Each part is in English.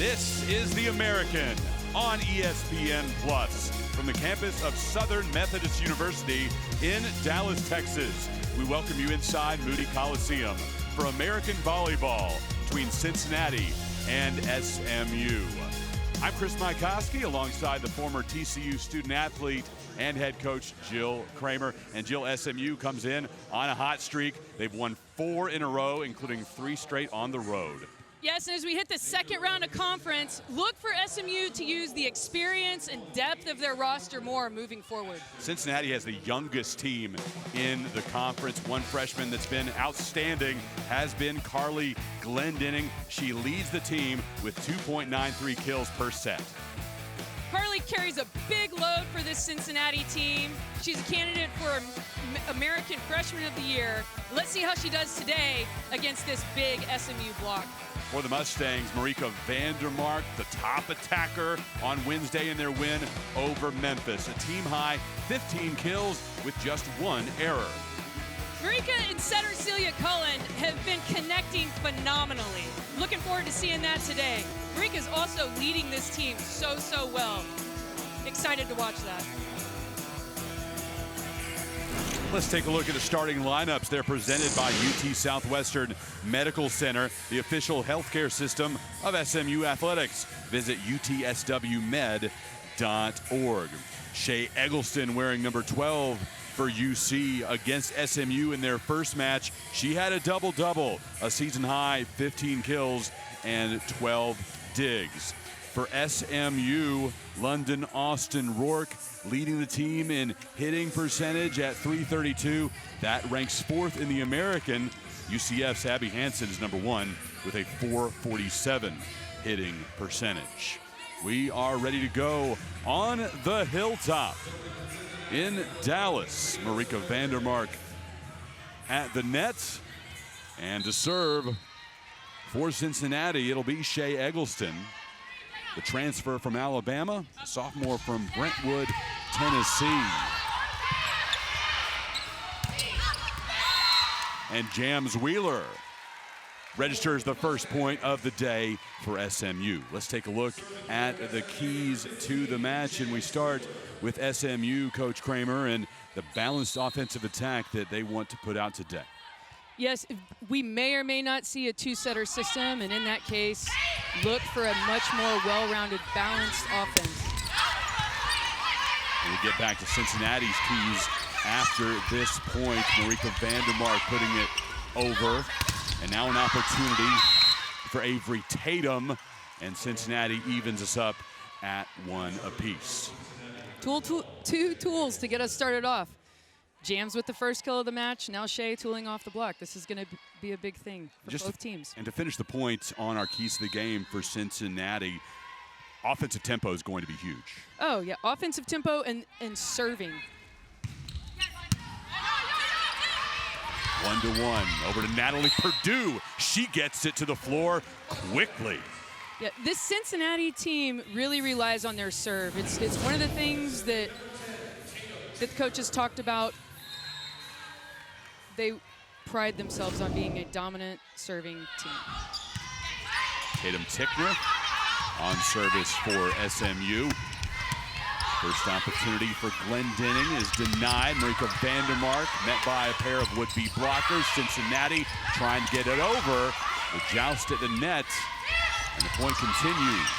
This is The American on ESPN Plus from the campus of Southern Methodist University in Dallas, Texas. We welcome you inside Moody Coliseum for American Volleyball between Cincinnati and SMU. I'm Chris Mycoskie alongside the former TCU student athlete and head coach Jill Kramer. And Jill, SMU comes in on a hot streak. They've won 4 in a row, including 3 straight on the road. Yes, and as we hit the second round of conference, look for SMU to use the experience and depth of their roster more moving forward. Cincinnati has the youngest team in the conference. One freshman that's been outstanding has been Carly Glendening. She leads the team with 2.93 kills per set. Carly carries a big load for this Cincinnati team. She's a candidate for American Freshman of the Year. Let's see how she does today against this big SMU block. For the Mustangs, Marika Vandermark, the top attacker on Wednesday in their win over Memphis. A team-high 15 kills with just 1 error. Marika and setter Celia Cullen have been connecting phenomenally. Looking forward to seeing that today. Marika's also leading this team so well. Excited to watch that. Let's take a look at the starting lineups. They're presented by UT Southwestern Medical Center, the official healthcare system of SMU Athletics. Visit utswmed.org. Shea Eggleston wearing number 12 for UC against SMU in their first match. She had a double-double, a season-high 15 kills and 12 digs. For SMU, London Austin Rourke leading the team in hitting percentage at .332. That ranks 4th in the American. UCF's Abby Hansen is number 1 with a .447 hitting percentage. We are ready to go on the hilltop in Dallas. Marika Vandermark at the net, and to serve for Cincinnati, it'll be Shea Eggleston, the transfer from Alabama, a sophomore from Brentwood, Tennessee. And Jams Wheeler registers the first point of the day for SMU. Let's take a look at the keys to the match, and we start with SMU, Coach Kramer, and the balanced offensive attack that they want to put out today. Yes, we may or may not see a 2-setter system, and in that case, look for a much more well-rounded, balanced offense. And we get back to Cincinnati's keys after this point. Marika Vandermark putting it over. And now an opportunity for Avery Tatum, and Cincinnati evens us up at 1 apiece. Two tools to get us started off. Jams with the first kill of the match. Now Shea tooling off the block. This is going to be a big thing for both teams. And to finish the point on our keys to the game for Cincinnati, offensive tempo is going to be huge. Oh, yeah. Offensive tempo and serving. 1-1 over to Natalie Purdue. She gets it to the floor quickly. Yeah, this Cincinnati team really relies on their serve. It's one of the things that the coaches talked about. They pride themselves on being a dominant serving team. Tatum Tickner on service for SMU. First opportunity for Glendening is denied. Marika Vandermark met by a pair of would-be blockers. Cincinnati trying to get it over. The joust at the net, and the point continues.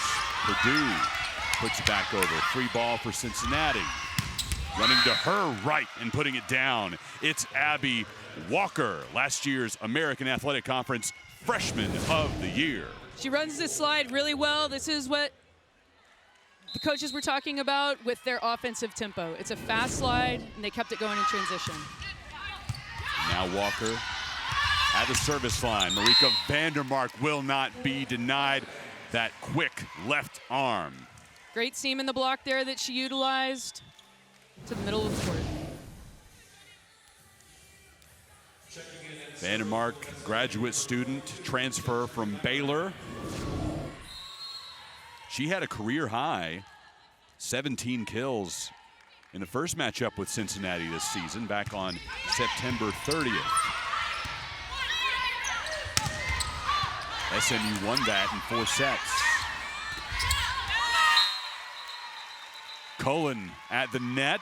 Purdue puts it back over. Free ball for Cincinnati. Running to her right and putting it down. It's Abby Walker, last year's American Athletic Conference Freshman of the Year. She runs this slide really well. This is what the coaches were talking about with their offensive tempo. It's a fast slide, and they kept it going in transition. Now Walker at the service line. Marika Vandermark will not be denied that quick left arm. Great seam in the block there that she utilized to the middle of the court. Vandermark, graduate student, transfer from Baylor. She had a career high 17 kills in the first matchup with Cincinnati this season, back on September 30th. SMU won that in 4 sets. Cullen at the net.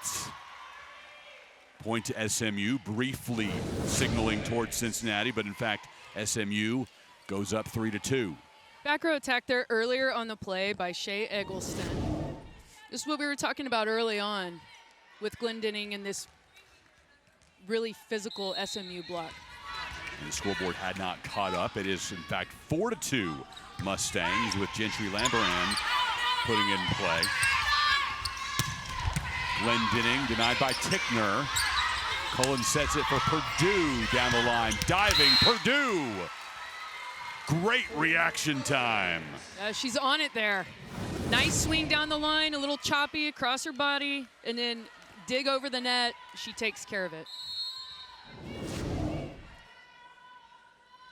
Point to SMU, briefly signaling towards Cincinnati, but in fact, SMU goes up 3-2. Back row attack there earlier on the play by Shea Eggleston. This is what we were talking about early on with Glendenning and this really physical SMU block. And the scoreboard had not caught up. It is, in fact, 4-2 Mustangs with Gentry Lambaran putting in play. Glendenning denied by Tickner. Cullen sets it for Purdue down the line. Diving, Purdue. Great reaction time. She's on it there. Nice swing down the line, a little choppy across her body, and then dig over the net. She takes care of it.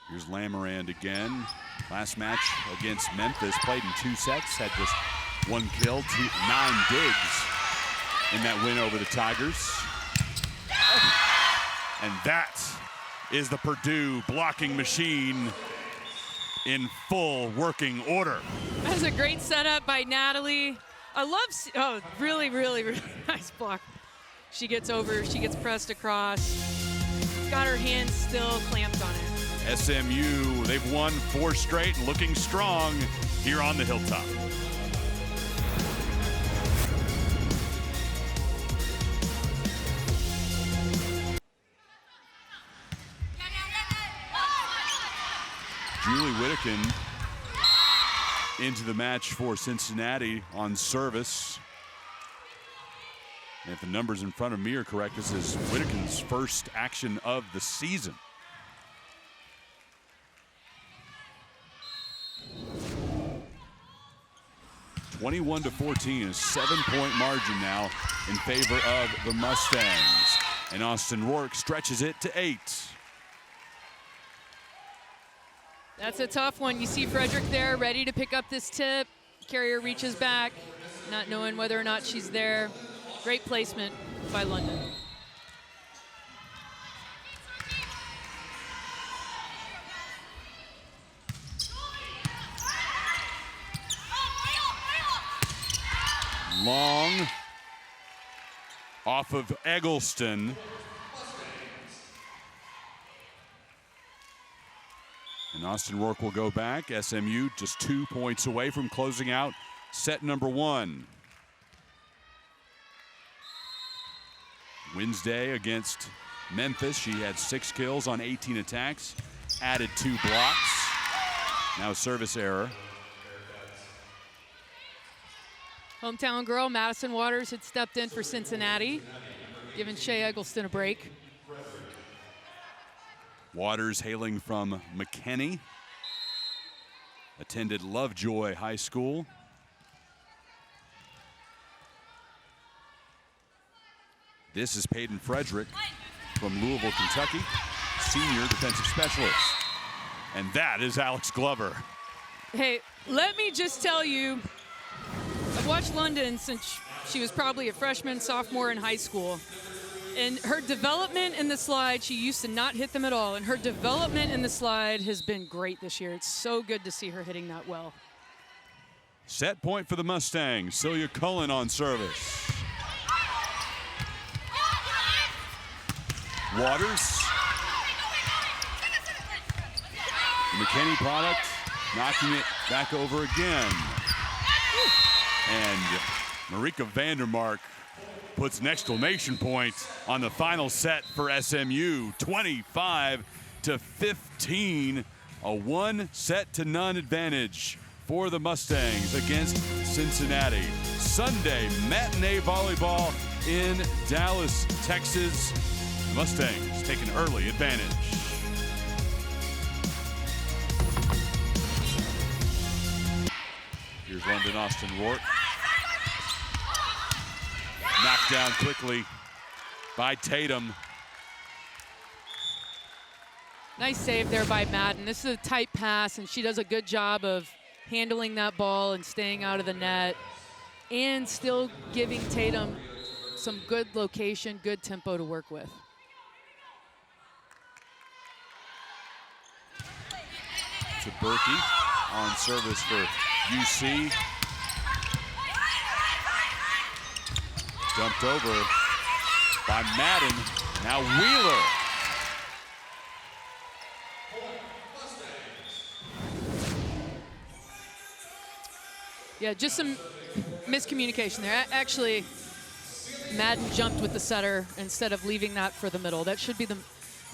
Here's Lamarand again. Last match against Memphis, played in 2 sets, had just 1 kill, 9 digs in that win over the Tigers. And that is the Purdue blocking machine in full working order. That was a great setup by Natalie. I love, really, really, really nice block. She gets over, she gets pressed across. Got her hands still clamped on it. SMU, they've won 4 straight and looking strong here on the Hilltop. Julie Whittakin into the match for Cincinnati on service. And if the numbers in front of me are correct, this is Whittakin's first action of the season. (21-14), a 7-point margin now in favor of the Mustangs. And Austin Rourke stretches it to 8. That's a tough one. You see Frederick there, ready to pick up this tip. Carrier reaches back, not knowing whether or not she's there. Great placement by London. Long off of Eggleston. And Austin Rourke will go back. SMU just 2 points away from closing out set number 1. Wednesday against Memphis, she had 6 kills on 18 attacks, added 2 blocks. Now service error. Hometown girl Madison Waters had stepped in for Cincinnati, giving Shea Eggleston a break. Waters, hailing from McKinney, attended Lovejoy High School. This is Peyton Frederick from Louisville, Kentucky, senior defensive specialist. And that is Alex Glover. Hey, let me just tell you, I've watched London since she was probably a freshman, sophomore in high school. And her development in the slide, she used to not hit them at all. And her development in the slide has been great this year. It's so good to see her hitting that well. Set point for the Mustangs. Celia Cullen on service. Waters. The McKinney product, knocking it back over again. And Marika Vandermark puts an exclamation point on the final set for SMU, 25-15, a 1-set-to-none advantage for the Mustangs against Cincinnati. Sunday matinee volleyball in Dallas, Texas. The Mustangs take an early advantage. Here's London Austin Rourke. Knocked down quickly by Tatum. Nice save there by Madden. This is a tight pass, and she does a good job of handling that ball and staying out of the net and still giving Tatum some good location, good tempo to work with. To Berkey on service for UC. Dumped over by Madden. Now Wheeler. Yeah, just some miscommunication there. Actually, Madden jumped with the setter instead of leaving that for the middle. That should be the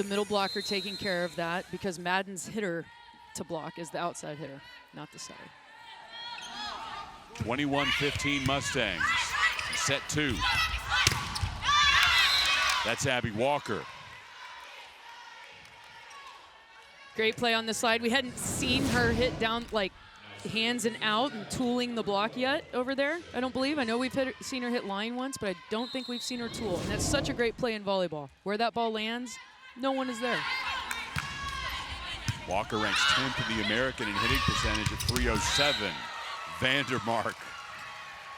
middle blocker taking care of that, because Madden's hitter to block is the outside hitter, not the setter. 21-15 Mustangs. Set 2. That's Abby Walker. Great play on the slide. We hadn't seen her hit down like hands and out and tooling the block yet over there, I don't believe. I know we've seen her hit line once, but I don't think we've seen her tool. And that's such a great play in volleyball. Where that ball lands, no one is there. Walker ranks 10th in the American in hitting percentage at .307. Vandermark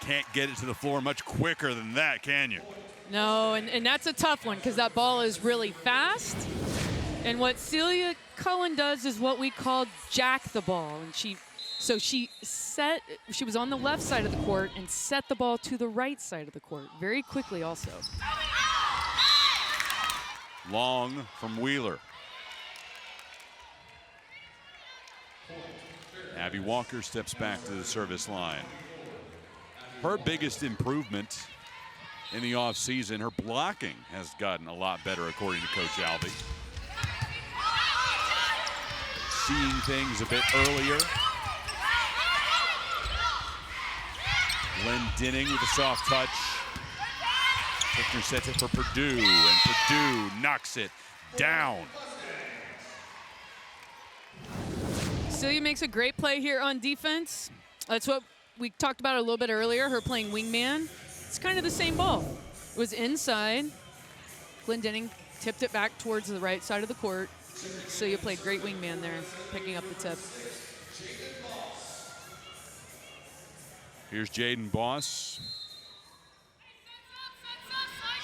can't get it to the floor much quicker than that, can you? No, and that's a tough one because that ball is really fast. And what Celia Cullen does is what we call jack the ball. And she was on the left side of the court and set the ball to the right side of the court very quickly also. Long from Wheeler. Abby Walker steps back to the service line. Her biggest improvement in the offseason, her blocking has gotten a lot better according to Coach Albee. Seeing things a bit earlier. Glendening with a soft touch. Tickner sets it for Purdue, and Purdue knocks it down. Celia makes a great play here on defense. That's what we talked about a little bit earlier, her playing wingman. It's kind of the same ball. It was inside. Glendening tipped it back towards the right side of the court. Celia played great wingman there, picking up the tip. Here's Jaden Boss.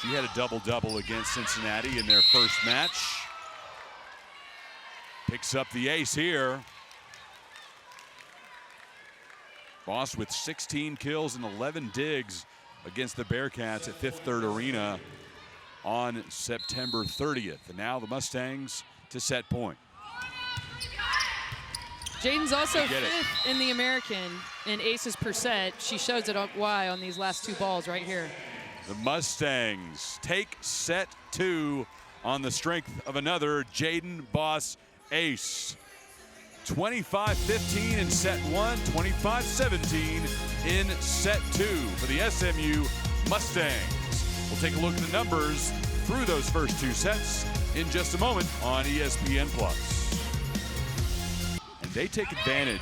She had a double-double against Cincinnati in their first match. Picks up the ace here. Boss with 16 kills and 11 digs against the Bearcats at Fifth Third Arena on September 30th. And now the Mustangs to set point. Jaden's also fifth in the American in aces per set. She shows it up why on these last 2 balls right here. The Mustangs take set 2 on the strength of another Jaden Boss ace. 25-15 in set 1, 25-17 in set 2 for the SMU Mustangs. We'll take a look at the numbers through those first 2 sets in just a moment on ESPN+. And they take advantage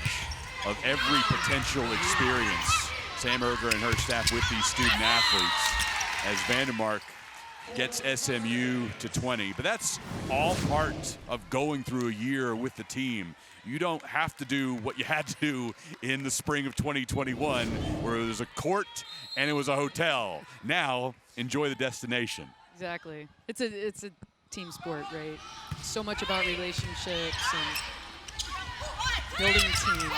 of every potential experience. Sam Erger and her staff with these student athletes as Vandermark gets SMU to 20. But that's all part of going through a year with the team. You don't have to do what you had to do in the spring of 2021, where it was a court and it was a hotel. Now, enjoy the destination. Exactly. It's a team sport, right? So much about relationships and building teams.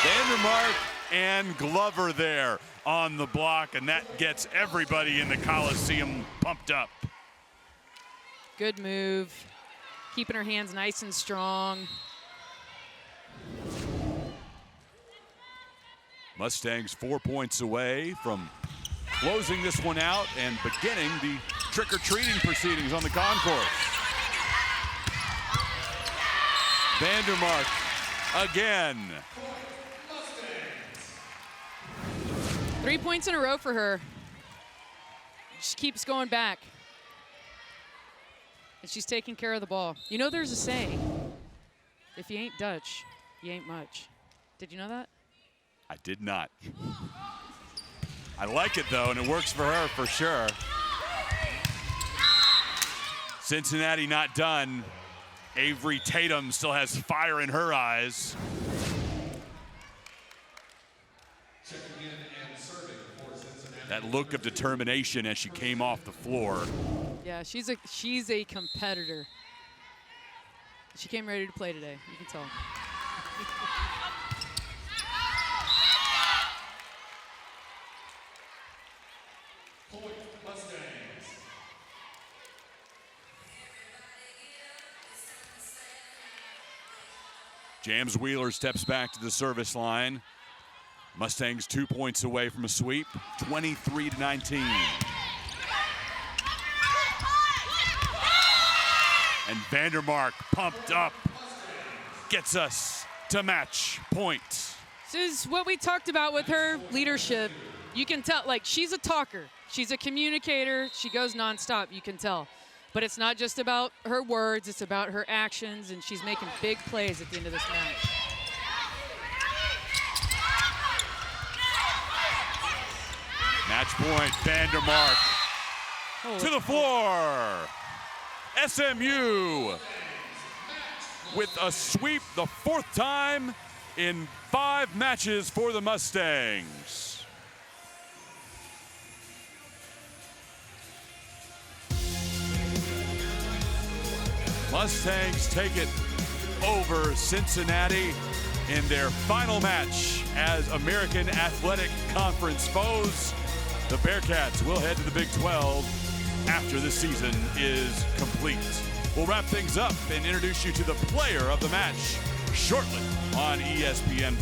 Vandermark and Glover there on the block, and that gets everybody in the Coliseum pumped up. Good move. Keeping her hands nice and strong. Mustangs 4 points away from closing this one out and beginning the trick-or-treating proceedings on the concourse. Vandermark again. 3 points in a row for her. She keeps going back. And she's taking care of the ball. You know there's a saying, if you ain't Dutch, you ain't much. Did you know that? I did not. I like it though, and it works for her for sure. Cincinnati not done. Avery Tatum still has fire in her eyes. That look of determination as she came off the floor. Yeah, she's a competitor. She came ready to play today, you can tell. James Wheeler steps back to the service line. Mustangs 2 points away from a sweep, 23-19. And Vandermark pumped up, gets us to match point. This is what we talked about with her leadership. You can tell, like, she's a talker. She's a communicator. She goes nonstop, you can tell. But it's not just about her words, it's about her actions, and she's making big plays at the end of this match. Match point, Vandermark to the floor. SMU with a sweep, the 4th time in 5 matches for the Mustangs. Mustangs take it over Cincinnati in their final match as American Athletic Conference foes. The Bearcats will head to the Big 12 after the season is complete. We'll wrap things up and introduce you to the player of the match shortly on ESPN+.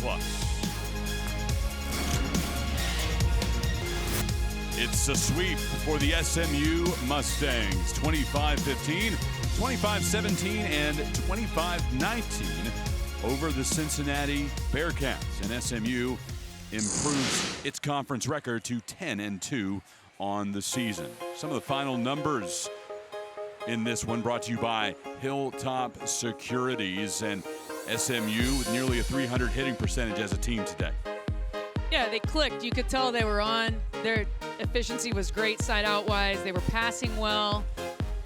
It's a sweep for the SMU Mustangs, 25-15, 25-17, and 25-19 over the Cincinnati Bearcats. And SMU improves its conference record to 10-2 on the season. Some of the final numbers in this one brought to you by Hilltop Securities, and SMU with nearly a .300 hitting percentage as a team today. Yeah, they clicked. You could tell they were on. Their efficiency was great side-out wise. They were passing well.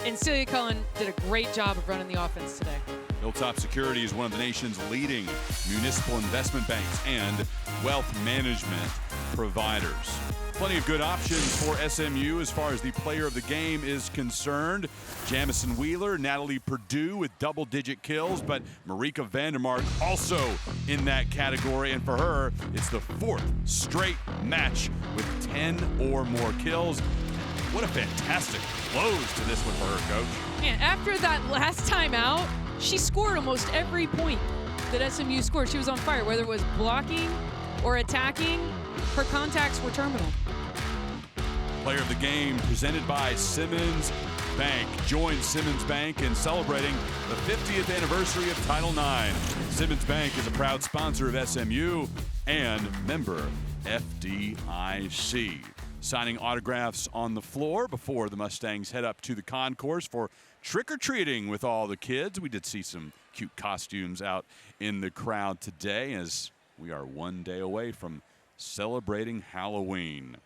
And Celia Cullen did a great job of running the offense today. Hilltop Securities is one of the nation's leading municipal investment banks and wealth management providers. Plenty of good options for SMU as far as the player of the game is concerned. Jamison Wheeler, Natalie Perdue with double-digit kills, but Marika Vandermark also in that category. And for her, it's the 4th straight match with 10 or more kills. What a fantastic close to this one for her, Coach. Man, after that last time out, she scored almost every point that SMU scored. She was on fire, whether it was blocking or attacking. Her contacts were terminal. Player of the game presented by Simmons Bank. Join Simmons Bank in celebrating the 50th anniversary of Title IX. Simmons Bank is a proud sponsor of SMU and member FDIC. Signing autographs on the floor before the Mustangs head up to the concourse for trick-or-treating with all the kids. We did see some cute costumes out in the crowd today as we are one day away from celebrating Halloween.